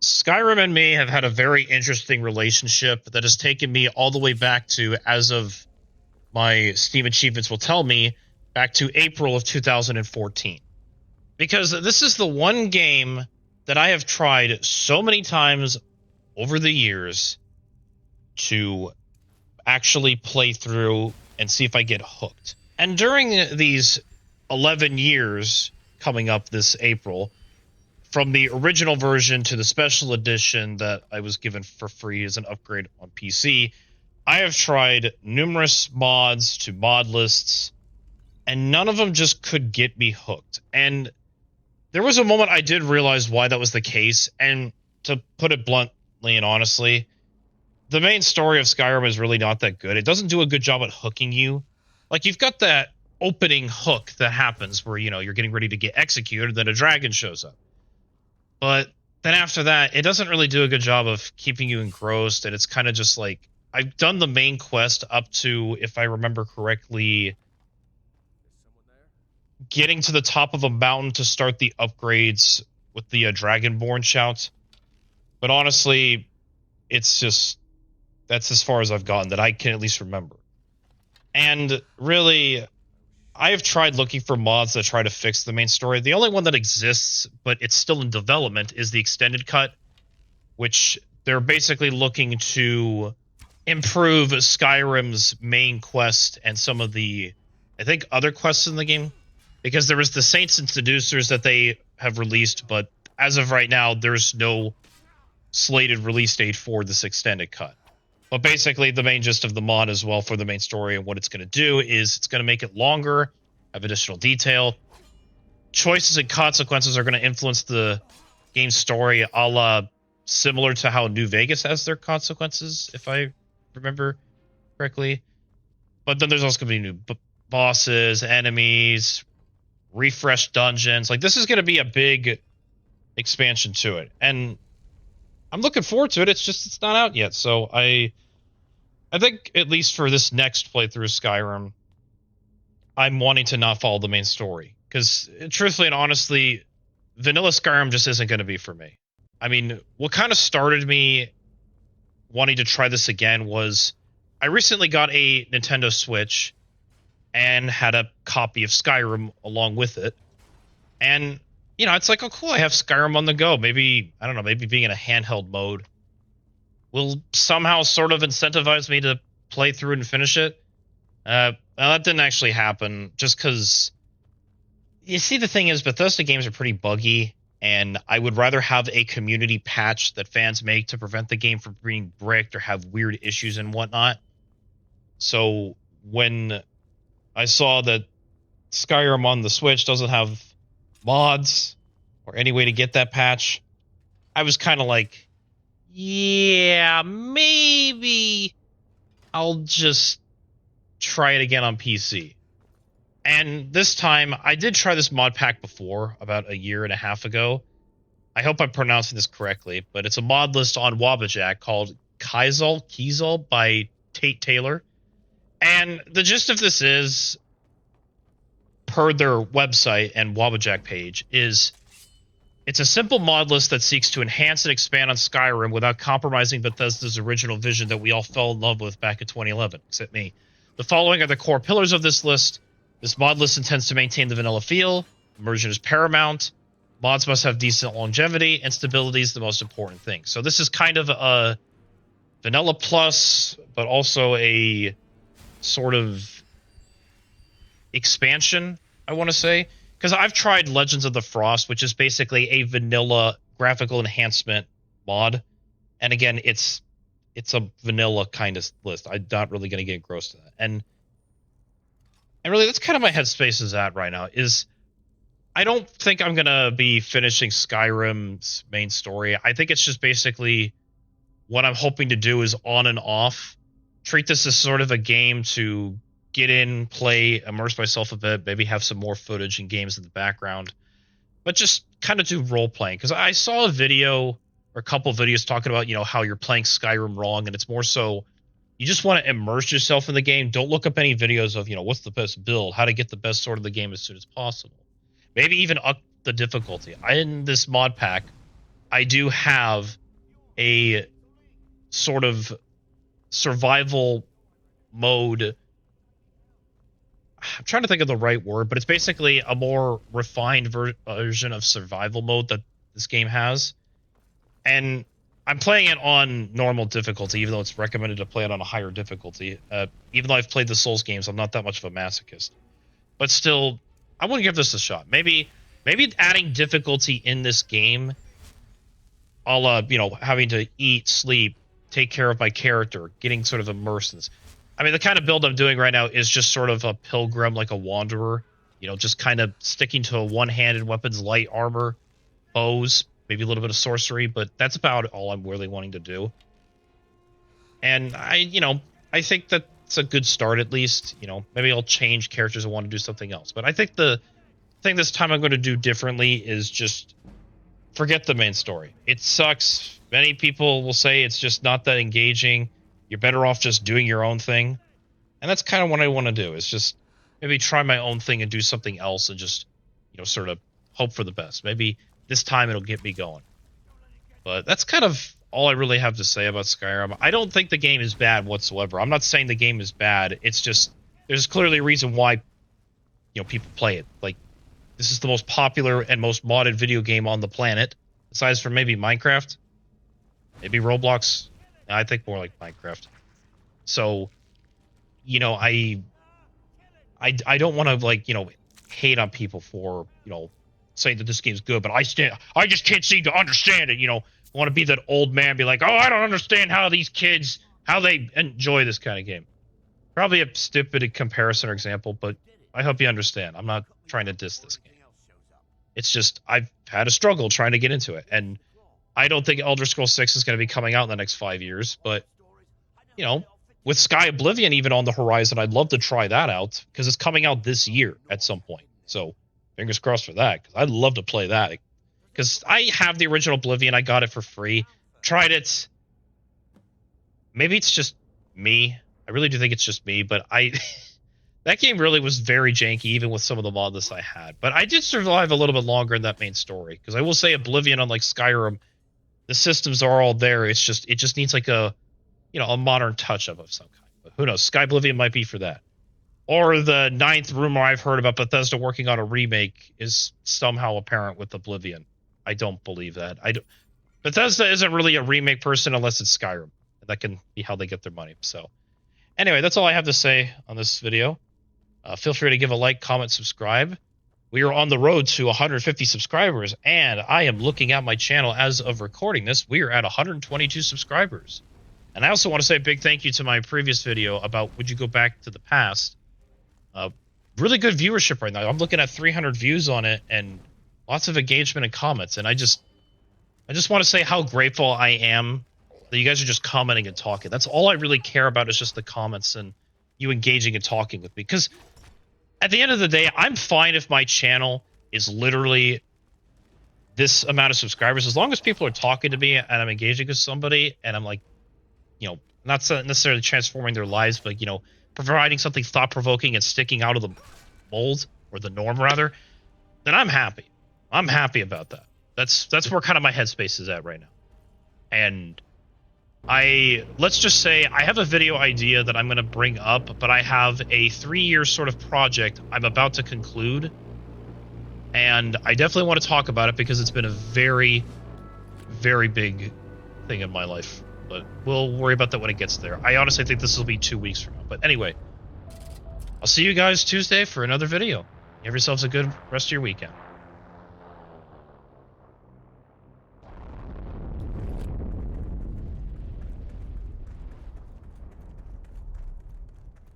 Skyrim and me have had a very interesting relationship that has taken me all the way back to, as of my Steam achievements will tell me, back to April of 2014. Because this is the one game that I have tried so many times over the years to actually play through and see if I get hooked. And during these 11 years coming up this April, from the original version to the special edition that I was given for free as an upgrade on PC, I have tried numerous mods to mod lists, and none of them just could get me hooked. And there was a moment I did realize why that was the case, and to put it bluntly and honestly, the main story of Skyrim is really not that good. It doesn't do a good job at hooking you. Like, you've got that opening hook that happens where, you know, you're getting ready to get executed, then a dragon shows up. But then after that, it doesn't really do a good job of keeping you engrossed, and it's kind of just like, I've done the main quest up to, if I remember correctly, getting to the top of a mountain to start the upgrades with the Dragonborn shout. But honestly, it's just, that's as far as I've gotten that I can at least remember. And really, I have tried looking for mods that try to fix the main story. The only one that exists, but it's still in development, is the extended cut, which they're basically looking to improve Skyrim's main quest and some of the, I think, other quests in the game. Because there was the Saints and Seducers that they have released, but as of right now, there's no slated release date for this extended cut. But basically, the main gist of the mod as well for the main story and what it's going to do is it's going to make it longer, have additional detail. Choices and consequences are going to influence the game's story, a la similar to how New Vegas has their consequences, if I remember correctly. But then there's also going to be new bosses, enemies, refreshed dungeons. Like, this is going to be a big expansion to it. And I'm looking forward to it. It's just, it's not out yet. So I think, at least for this next playthrough of Skyrim, I'm wanting to not follow the main story. Because, truthfully and honestly, vanilla Skyrim just isn't going to be for me. I mean, what kind of started me wanting to try this again was, I recently got a Nintendo Switch and had a copy of Skyrim along with it. And, you know, it's like, oh, cool, I have Skyrim on the go. Maybe, I don't know, maybe being in a handheld mode will somehow sort of incentivize me to play through and finish it. Well, that didn't actually happen, just because, you see, the thing is, Bethesda games are pretty buggy, and I would rather have a community patch that fans make to prevent the game from being bricked or have weird issues and whatnot. So when I saw that Skyrim on the Switch doesn't have mods or any way to get that patch, I was kind of like, yeah, maybe I'll just try it again on PC. And this time, I did try this mod pack before, about a year and a half ago. I hope I'm pronouncing this correctly, but it's a mod list on Wabbajack called Kiesel by Tate Taylor. And the gist of this is, per their website and Wabbajack page, is it's a simple mod list that seeks to enhance and expand on Skyrim without compromising Bethesda's original vision that we all fell in love with back in 2011, except me. The following are the core pillars of this list. This mod list intends to maintain the vanilla feel. Immersion is paramount. Mods must have decent longevity, and stability is the most important thing. So this is kind of a vanilla plus, but also a sort of expansion, I want to say. Because I've tried Legends of the Frost, which is basically a vanilla graphical enhancement mod. And again, it's a vanilla kind of list. I'm not really going to get engrossed in that. And really, that's kind of my headspace is at right now, is I don't think I'm going to be finishing Skyrim's main story. I think it's just basically what I'm hoping to do is on and off. Treat this as sort of a game to get in, play, immerse myself a bit, maybe have some more footage and games in the background, but just kind of do role-playing. Because I saw a video, or a couple of videos talking about, you know, how you're playing Skyrim wrong, and it's more so you just want to immerse yourself in the game. Don't look up any videos of, you know, what's the best build, how to get the best sword of the game as soon as possible. Maybe even up the difficulty. In this mod pack, I do have a sort of survival mode. I'm trying to think of the right word, but it's basically a more refined version of survival mode that this game has. And I'm playing it on normal difficulty, even though it's recommended to play it on a higher difficulty. Even though I've played the Souls games, I'm not that much of a masochist. But still, I want to give this a shot. Maybe adding difficulty in this game, a la, having to eat, sleep, take care of my character, getting sort of immersed in this. I mean, the kind of build I'm doing right now is just sort of a pilgrim, like a wanderer. Just kind of sticking to a one-handed weapons, light armor, bows, maybe a little bit of sorcery, but that's about all I'm really wanting to do. And I think that's a good start, at least. Maybe I'll change characters and want to do something else. But I think the thing this time I'm going to do differently is just forget the main story. It sucks. Many people will say it's just not that engaging. You're better off just doing your own thing. And that's kind of what I want to do, is just maybe try my own thing and do something else and just, sort of hope for the best. Maybe this time it'll get me going. But that's kind of all I really have to say about Skyrim. I don't think the game is bad whatsoever. I'm not saying the game is bad. It's just, there's clearly a reason why, people play it. Like, this is the most popular and most modded video game on the planet, aside from maybe Minecraft, maybe Roblox. I think more like Minecraft. So, I don't want to hate on people for saying that this game's good, but I just can't seem to understand it. I want to be that old man, be like, oh, I don't understand how these kids, how they enjoy this kind of game. Probably a stupid comparison or example, but I hope you understand. I'm not trying to diss this game. It's just I've had a struggle trying to get into it, and I don't think Elder Scrolls 6 is going to be coming out in the next 5 years, but, with Sky Oblivion even on the horizon, I'd love to try that out, because it's coming out this year at some point. So, fingers crossed for that, because I'd love to play that. Because I have the original Oblivion, I got it for free, tried it. Maybe it's just me. I really do think it's just me, but that game really was very janky, even with some of the mod lists I had. But I did survive a little bit longer in that main story, because I will say Oblivion, unlike Skyrim, the systems are all there. It just needs like a modern touch of some kind. But who knows? Sky Oblivion might be for that. Or the 9th rumor I've heard about Bethesda working on a remake is somehow apparent with Oblivion. I don't believe that. Bethesda isn't really a remake person unless it's Skyrim. That can be how they get their money. So anyway, that's all I have to say on this video. Feel free to give a like, comment, subscribe. We are on the road to 150 subscribers, and I am looking at my channel as of recording this. We are at 122 subscribers. And I also want to say a big thank you to my previous video about would you go back to the past. Really good viewership right now. I'm looking at 300 views on it and lots of engagement and comments. And I just want to say how grateful I am that you guys are just commenting and talking. That's all I really care about, is just the comments and you engaging and talking with me. Because at the end of the day, I'm fine if my channel is literally this amount of subscribers, as long as people are talking to me and I'm engaging with somebody and I'm like, not necessarily transforming their lives, but, providing something thought-provoking and sticking out of the mold, or the norm, rather, then I'm happy. I'm happy about that. That's where kind of my headspace is at right now. And let's just say I have a video idea that I'm going to bring up, but I have a 3-year sort of project I'm about to conclude. And I definitely want to talk about it because it's been a very, very big thing in my life. But we'll worry about that when it gets there. I honestly think this will be 2 weeks from now. But anyway, I'll see you guys Tuesday for another video. Have yourselves a good rest of your weekend.